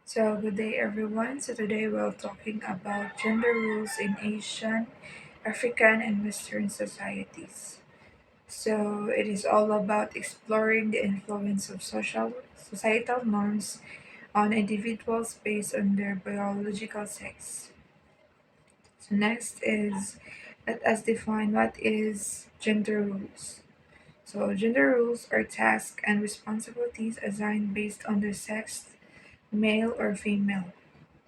So, good day everyone. So, today we're talking about gender roles in Asian, African, and Western societies. So, it is all about exploring the influence of societal norms on individuals based on their biological sex. So, next is let us define what is gender roles. So, gender roles are tasks and responsibilities assigned based on their sex, male or female.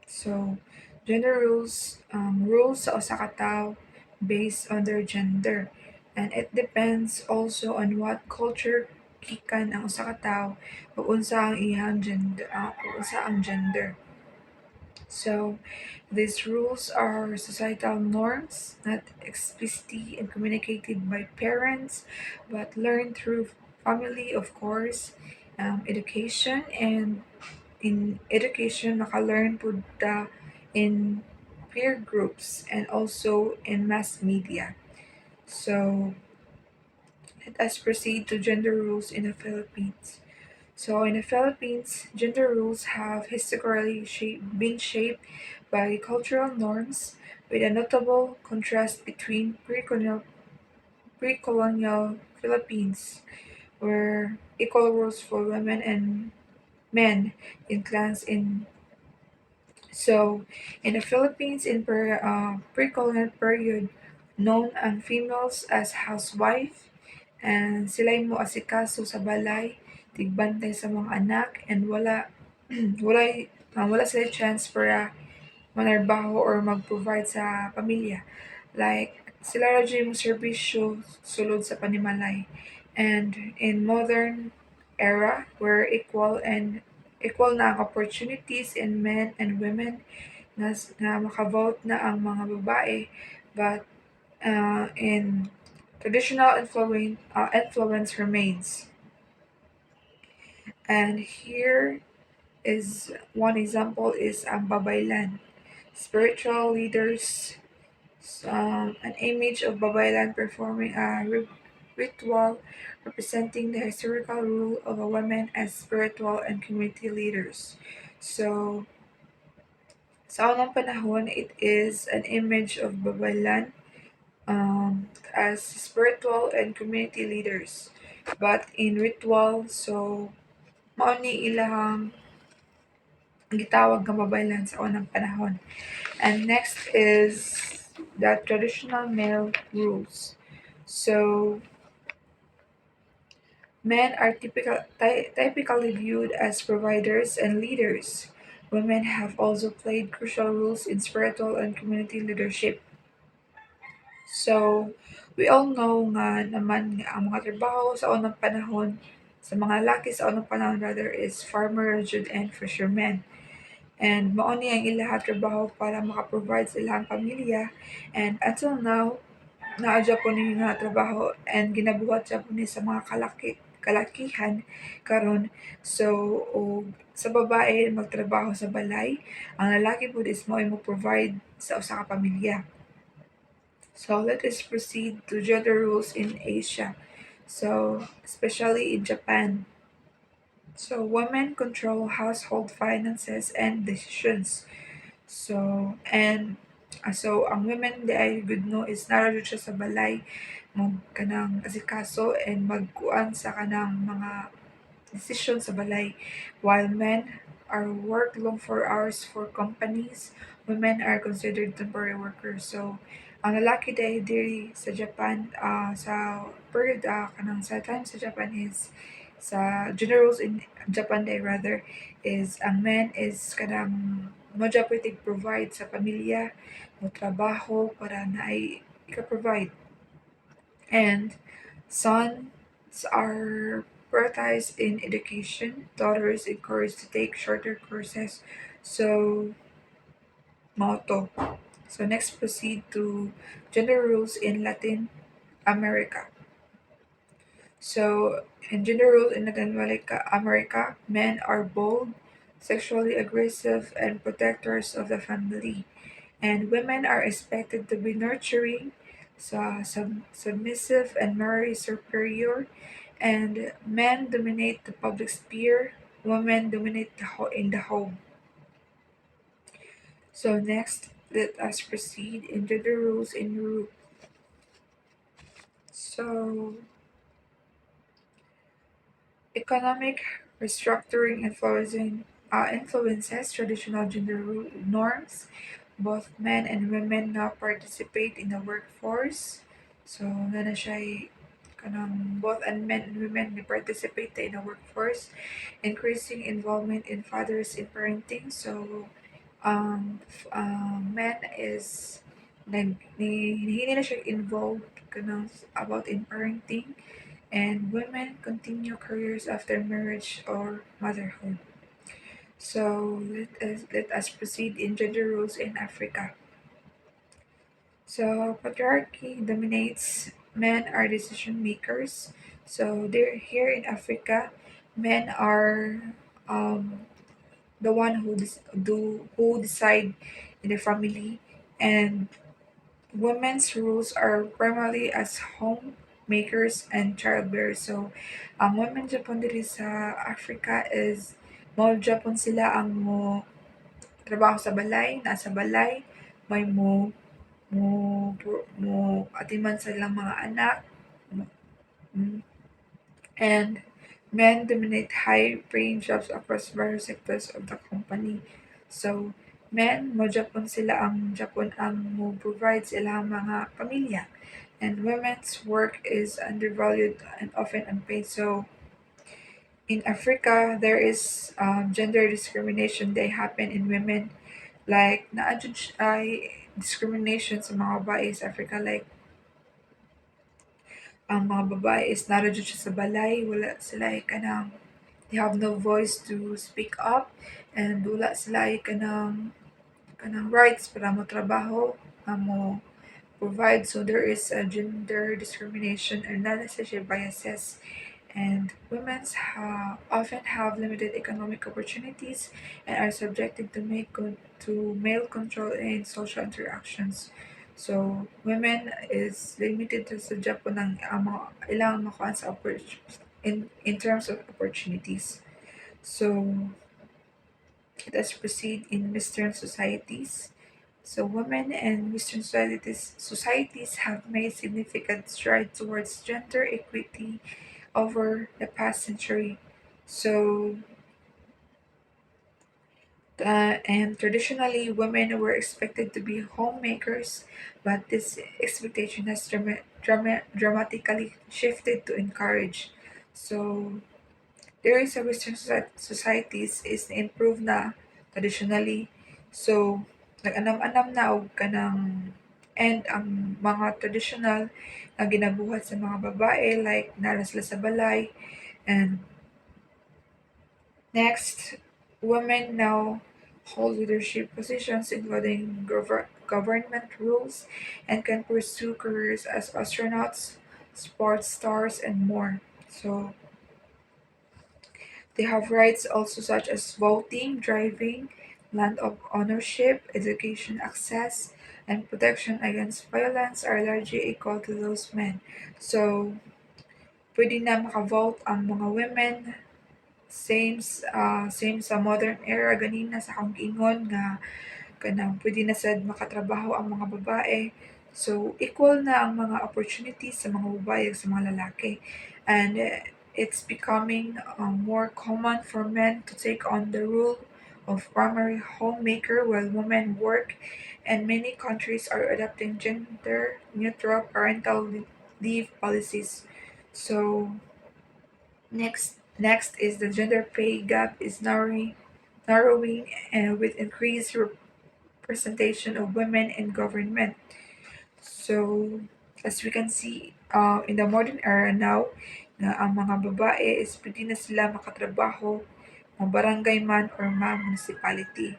So, gender rules sa usa ka tawo based on their gender. And it depends also on what culture gikan ang usa ka tawo ug unsa ang iyang gender, ug unsa ang gender. So, these rules are societal norms, not explicitly and communicated by parents, but learned through family, of course, education, and in education naka-learn pud ta in peer groups and also in mass media. So let us proceed to gender rules in the Philippines. So in the Philippines, gender rules have historically been shaped by cultural norms with a notable contrast between pre-colonial Philippines, where equal roles for women and men in clans in So, in the Philippines, in pre-colonial period, known ang females as housewife, and sila mo asikaso sa balay, tigbantay sa mga anak, and wala sila chance para manarbaho or mag-provide sa pamilya. Like, sila ra mo serbisyo sulod sa panimalay. And in modern era, where equal na ang opportunities in men and women, na makavote na ang mga babae, but in traditional influence remains. And here is one example is ang babaylan. Spiritual leaders, an image of babaylan performing a ritual representing the historical role of a woman as spiritual and community leaders. So, sa unang panahon, it is an image of babaylan as spiritual and community leaders. But in ritual, so mao ni ilahang gitawag nga babaylan sa unang panahon. And next is the traditional male rules. So men are typically viewed as providers and leaders. Women have also played crucial roles in spiritual and community leadership. So, we all know nga naman nga ang mga trabaho sa unang panahon, sa mga lalaki sa unang panahon rather, is farmer jud and fishermen. And mao ni ang ilang trabaho para maka-provide sa ilang pamilya. And until now, naa po ni nga trabaho and ginabuhat siya po ni sa mga kalakihan karon. So, sa babae magtrabaho sa balay, ang lalaki po is mo provide sa usa ka pamilya. So let us proceed to gender roles in Asia. So especially in Japan. So women control household finances and decisions. So ang women di ay good no is narado siya sa balay mag kanang asikaso and magkuan sa kanang mga decision sa balay, while men are work long for hours for companies. Women are considered temporary workers. So ang lalaki diri sa Japan, sa period kanang sa time sa Japan is sa generals in Japan day rather, is ang men is kanang mo pwede provide sa pamilya, mo trabaho para na ay ika-provide. And sons are prioritized in education, daughters encouraged to take shorter courses. So, motto. So next proceed to gender roles in Latin America. So in gender roles in Latin America, men are bold, sexually aggressive, and protectors of the family. And women are expected to be nurturing, submissive, and morally superior. And men dominate the public sphere, women dominate in the home. So next, let us proceed into the rules in Europe. So economic restructuring influences traditional norms. Both men and women now participate in the workforce. So na siya kanang both and men and women may participate in the workforce, increasing involvement in fathers in parenting. So men is hindi na siya involved kanang about in parenting, and women continue careers after marriage or motherhood. So let us proceed in gender roles in Africa. So patriarchy dominates. Men are decision makers. So they're here in Africa. Men are the one who decide in the family, and women's roles are primarily as homemakers and childbearers. So, ang women Japan diri sa Africa is mao Japon sila ang mo trabaho sa balay, nasa balay, may mo atiman sa ilang mga anak, mm, and men dominate high-paying jobs across various sectors of the company. So, men mo Japon sila ang Japon ang mo provide sa ilang mga pamilya, and women's work is undervalued and often unpaid. So, in Africa, there is gender discrimination. They happen in women, like na-adjudge ay discrimination sa mga babae sa Africa. Like, ang mga babae is na-adjudge sa balay. Wala sila kanang, they have no voice to speak up, and wala sila kanang rights para mo trabaho, mo provide. So there is a gender discrimination and not necessarily biases, and often have limited economic opportunities and are subjected to male control in social interactions. So women is limited to sa Japan ng ilang makuha sa in terms of opportunities. So let us proceed in Western societies. So women in Western societies have made significant strides towards gender equity over the past century. So, and traditionally, women were expected to be homemakers, but this expectation has dramatically shifted to encourage. So, there is a Western societies is improved na traditionally. So, nag-anam-anam na og kanang and ang mga traditional na ginabuhat sa mga babae, like nara sila sa balay. And next, women now hold leadership positions, including government roles, and can pursue careers as astronauts, sports stars, and more. So they have rights also such as voting, driving, land of ownership, education access, and protection against violence are largely equal to those men. So, pwede na makavote ang mga women. Same sa modern era ganina sa akong giingon nga kanang pwede na sad makatrabaho ang mga babae. So equal na ang mga opportunities sa mga babae ug sa mga lalaki. And it's becoming more common for men to take on the role of primary homemaker while women work, and many countries are adopting gender neutral parental leave policies. So next is the gender pay gap is narrowing, and with increased representation of women in government. So as we can see, in the modern era now, na ang mga babae is pwede na sila makatrabaho, mga barangay man or mga municipality.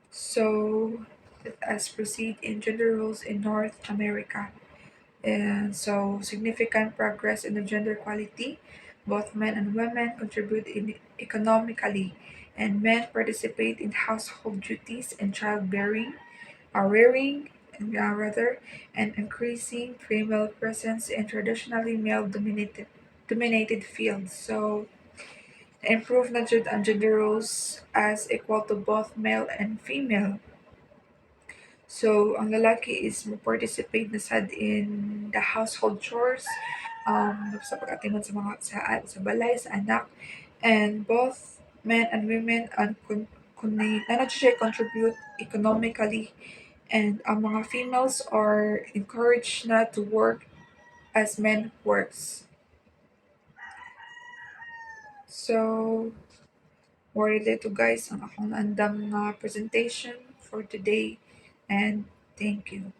So let us proceed in gender roles in North America. And so, significant progress in the gender equality. Both men and women contribute economically, and men participate in household duties and childbearing, rearing, and increasing female presence in traditionally male dominated fields. So, improve na jud ang gender roles as equal to both male and female. So, ang lalaki is mo-participate na sad in the household chores, sa pag-atimon sa mga sa balay, sa anak, and both men and women and na siya contribute economically, and ang mga females are encouraged na to work as men works. So, more to guys ang akong andam nga presentation for today, and thank you.